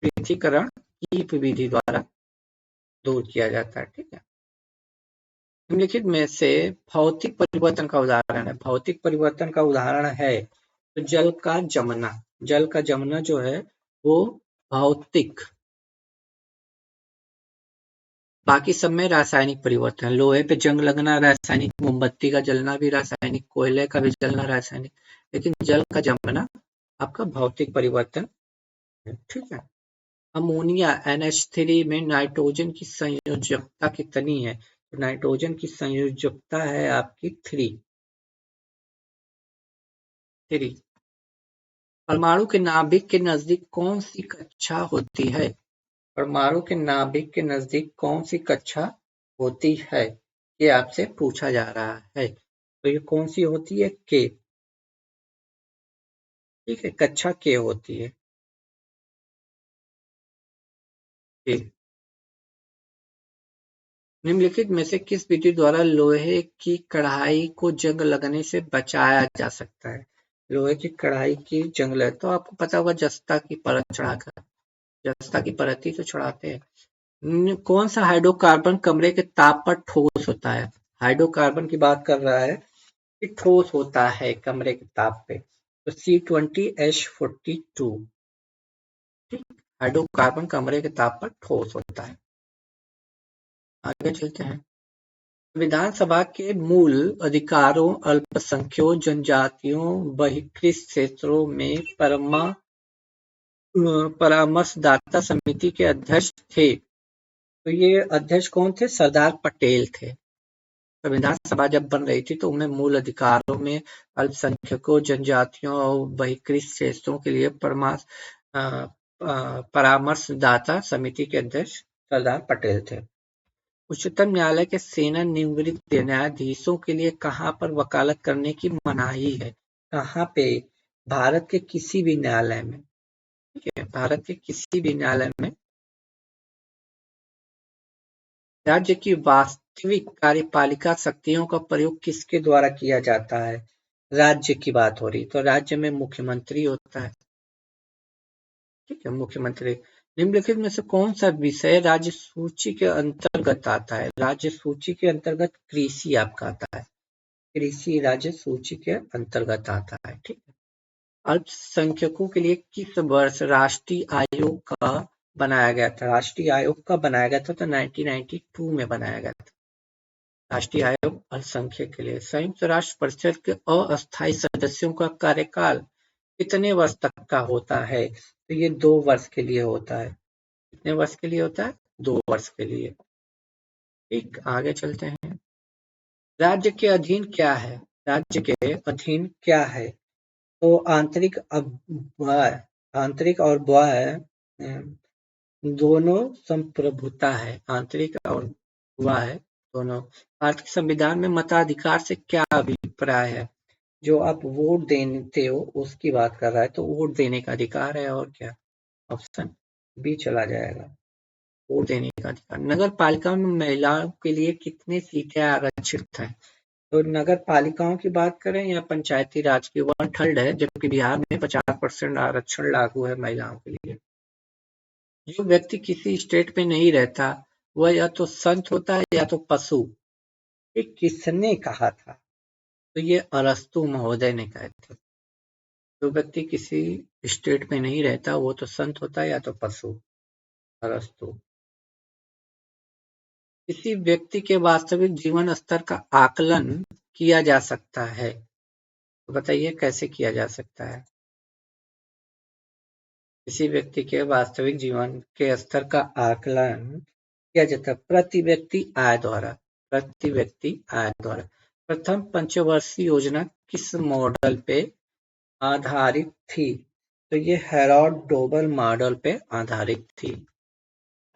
पृथक्करण कीप विधि द्वारा दूर किया जाता है। ठीक है, निम्नलिखित में से भौतिक परिवर्तन का उदाहरण है, भौतिक परिवर्तन का उदाहरण है तो जल का जमना। जल का जमना जो है वो भौतिक, बाकी सब में रासायनिक परिवर्तन। लोहे पे जंग लगना रासायनिक, मोमबत्ती का जलना भी रासायनिक, कोयले का भी जलना रासायनिक, लेकिन जल का जमना आपका भौतिक परिवर्तन है। ठीक है, अमोनिया NH3 में नाइट्रोजन की संयोजकता कितनी है? तो नाइट्रोजन की संयोजकता है आपकी 3। परमाणु के नाभिक के नजदीक कौन सी कक्षा होती है? परमाणु के नाभिक के नजदीक कौन सी कक्षा होती है, ये आपसे पूछा जा रहा है। तो ये कौन सी होती है? के। ठीक है, कक्षा के होती है। जी। निम्नलिखित में से किस विधि द्वारा लोहे की कढ़ाई को जंग लगने से बचाया जा सकता है? लोहे की कढ़ाई की जंग लगे तो आपको पता होगा जस्ता की परत चढ़ाकर, जस्ता की परत ही तो चढ़ाते हैं। कौन सा हाइड्रोकार्बन कमरे के ताप पर ठोस होता है? हाइड्रोकार्बन की बात कर रहा है कि ठोस होता है कमरे के ताप पे, तो C20H42। ठीक, हाइड्रोकार्बन कमरे के ताप पर ठोस होता है। आगे चलते हैं। संविधान सभा के मूल अधिकारों, अल्पसंख्यकों, जनजातियों, बहिष्कृत क्षेत्रों में परामर्शदाता समिति के अध्यक्ष थे। तो ये अध्यक्ष कौन थे? सरदार पटेल थे। संविधान सभा जब बन रही थी तो उनमें मूल अधिकारों में अल्पसंख्यकों, जनजातियों और बहिष्कृत क्षेत्रों के लिए परामर्शदाता समिति के अध्यक्ष सरदार पटेल थे। उच्चतम न्यायालय के सेवानिवृत्त न्यायाधीशों के लिए कहाँ पर वकालत करने की मनाही है? कहाँ पे? भारत के किसी भी न्यायालय में। ठीक है, भारत के किसी भी न्यायालय में। राज्य की वास्तविक कार्यपालिका शक्तियों का प्रयोग किसके द्वारा किया जाता है? राज्य की बात हो रही तो राज्य में मुख्यमंत्री होता है। ठीक है, मुख्यमंत्री। निम्नलिखित में से कौन सा विषय राज्य सूची के अंतर्गत आता है? राज्य सूची के अंतर्गत कृषि आपका आता है। कृषि राज्य सूची के अंतर्गत आता है। ठीक है। अल्पसंख्यकों के लिए किस वर्ष राष्ट्रीय आयोग का बनाया गया था? राष्ट्रीय आयोग कब बनाया गया था? तो 1992 में बनाया गया था राष्ट्रीय आयोग अल्पसंख्यक के लिए। संयुक्त राष्ट्र परिषद के अस्थायी सदस्यों का कार्यकाल कितने वर्ष तक का होता है? तो ये 2 वर्ष के लिए होता है। कितने वर्ष के लिए होता है? 2 वर्ष के लिए। ठीक, आगे चलते हैं। राज्य के अधीन क्या है? राज्य के अधीन क्या है? तो आंतरिक और बाह्य दोनों संप्रभुता है। आंतरिक और बाह्य दोनों। भारतीय संविधान में मताधिकार से क्या अभिप्राय है? जो आप वोट देते हो उसकी बात कर रहा है, तो वोट देने का अधिकार है। और क्या? ऑप्शन बी चला जाएगा, वोट देने का अधिकार। नगर पालिका में महिलाओं के लिए कितनी सीटें आरक्षित हैं? तो नगर पालिकाओं की बात करें या पंचायती राज की, 1/3 है, जबकि बिहार में 50% आरक्षण लागू है महिलाओं के लिए। जो व्यक्ति किसी स्टेट में नहीं रहता वह या तो संत होता है या तो पशु। ये किसने कहा था? तो ये अरस्तु महोदय ने कहे थे। जो व्यक्ति किसी स्टेट में नहीं रहता वो तो संत होता है या तो पशु। अरस्तु। किसी व्यक्ति के वास्तविक जीवन स्तर का आकलन किया जा सकता है, तो बताइए कैसे किया जा सकता है? किसी व्यक्ति के वास्तविक जीवन के स्तर का आकलन किया जाता है प्रति व्यक्ति आय द्वारा। प्रति व्यक्ति आय द्वारा। प्रथम पंचवर्षीय योजना किस मॉडल पे आधारित थी? तो ये हेरोल्ड डोबल मॉडल पे आधारित थी।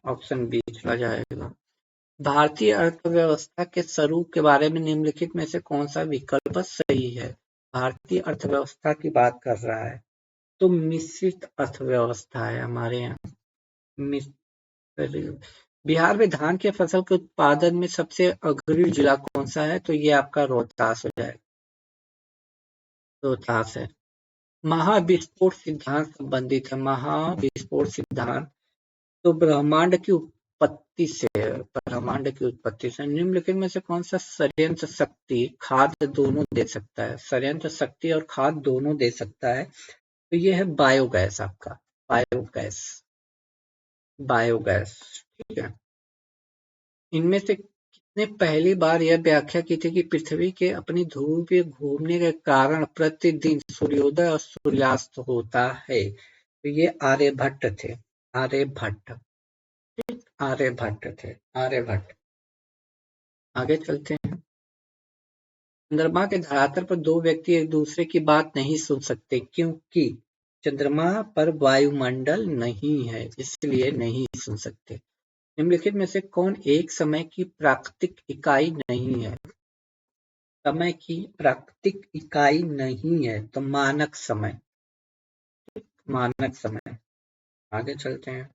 ऑप्शन बी चला जाएगा। भारतीय अर्थव्यवस्था के स्वरूप के बारे में निम्नलिखित में से कौन सा विकल्प सही है? भारतीय अर्थव्यवस्था की बात कर रहा है तो मिश्रित अर्थव्यवस्था है हमारे यहाँ। बिहार में धान के फसल के उत्पादन में सबसे अग्रणी जिला कौन सा है? तो ये आपका रोहतास हो जाएगा। रोहतास है। महाविस्फोट सिद्धांत संबंधित है। महाविस्फोट सिद्धांत तो ब्रह्मांड की उत्पत्ति से है। ब्रह्मांड की उत्पत्ति से। निम्नलिखित में से कौन सा षड्यंत्र शक्ति खाद्य दोनों दे सकता है? षड्यंत्र शक्ति और खाद्य दोनों दे सकता है, तो ये है बायोगैस आपका। बायोगैस। बायोगैस। ठीक है। इनमें से किसने पहली बार यह व्याख्या की थी कि पृथ्वी के अपनी ध्रुव पे घूमने के कारण प्रतिदिन सूर्योदय और सूर्यास्त होता है? तो ये आर्यभट्ट थे। आर्यभट्ट। आर्यभट्ट थे। आर्यभट्ट। आगे चलते हैं। चंद्रमा के धरातल पर दो व्यक्ति एक दूसरे की बात नहीं सुन सकते क्योंकि चंद्रमा पर वायुमंडल नहीं है, इसलिए नहीं सुन सकते। निम्नलिखित में से कौन एक समय की प्राकृतिक इकाई नहीं है? समय की प्राकृतिक इकाई नहीं है तो मानक समय। मानक समय। आगे चलते हैं।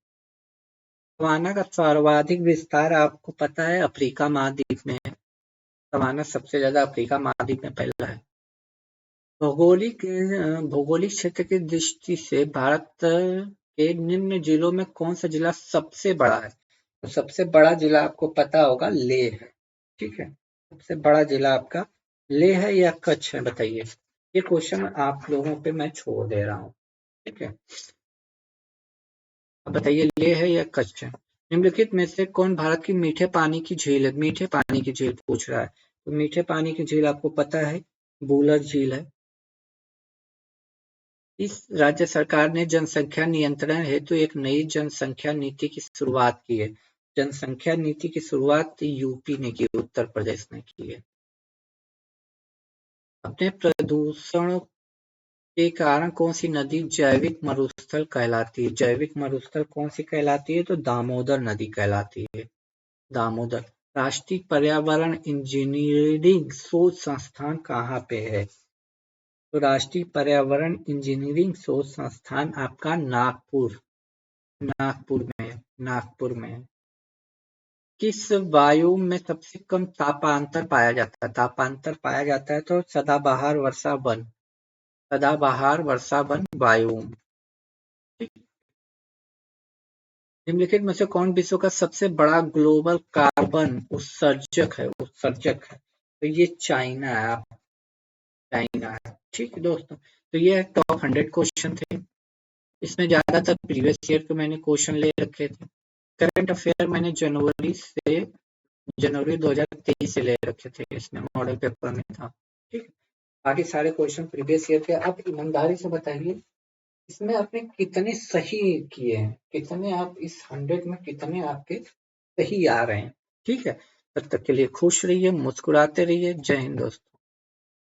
सवाना का सर्वाधिक विस्तार आपको पता है अफ्रीका महाद्वीप में है। सवाना सबसे ज्यादा अफ्रीका महाद्वीप में फैला है। भौगोलिक क्षेत्र की दृष्टि से भारत के निम्न जिलों में कौन सा जिला सबसे बड़ा है? तो सबसे बड़ा जिला आपको पता होगा लेह है। ठीक है, सबसे बड़ा जिला आपका लेह है या कच्छ है, बताइए। ये क्वेश्चन आप लोगों पे मैं छोड़ दे रहा हूँ। ठीक है, अब बताइए लेह है या कच्छ है। निम्नलिखित में से कौन भारत की मीठे पानी की झील है? मीठे पानी की झील पूछ रहा है, तो मीठे पानी की झील आपको पता है बूलर झील है। इस राज्य सरकार ने जनसंख्या नियंत्रण हेतु एक नई जनसंख्या नीति की शुरुआत की है। जनसंख्या नीति की शुरुआत यूपी ने की, उत्तर प्रदेश ने की है। अपने प्रदूषण के कारण कौन सी नदी जैविक मरुस्थल कहलाती है? जैविक मरुस्थल कौन सी कहलाती है? तो दामोदर नदी कहलाती है, दामोदर। राष्ट्रीय पर्यावरण इंजीनियरिंग शोध संस्थान कहाँ पे है? तो राष्ट्रीय पर्यावरण इंजीनियरिंग शोध संस्थान आपका नागपुर, नागपुर में है, नागपुर में है। किस वायु में सबसे कम तापांतर पाया जाता है? तापांतर पाया जाता है तो सदाबहार वर्षा वन, सदाबहार वर्षा वन वायु। निम्नलिखित में से कौन विश्व का सबसे बड़ा ग्लोबल कार्बन उत्सर्जक है? उत्सर्जक है, तो ये चाइना है, चाइना है। ठीक है दोस्तों, तो ये टॉप 100 क्वेश्चन थे। इसमें ज्यादातर प्रीवियस ईयर के मैंने क्वेश्चन ले रखे थे। करंट अफेयर मैंने जनवरी 2023 से ले रखे थे, इसमें मॉडल पेपर में था। ठीक, बाकी सारे क्वेश्चन प्रीवियस ईयर के। आप ईमानदारी से बताइए इसमें आपने कितने सही किए हैं, कितने आप इस 100 में कितने आपके सही आ रहे हैं। ठीक है, तब तक के लिए खुश रहिए, मुस्कुराते रहिए। जय हिंद दोस्तों।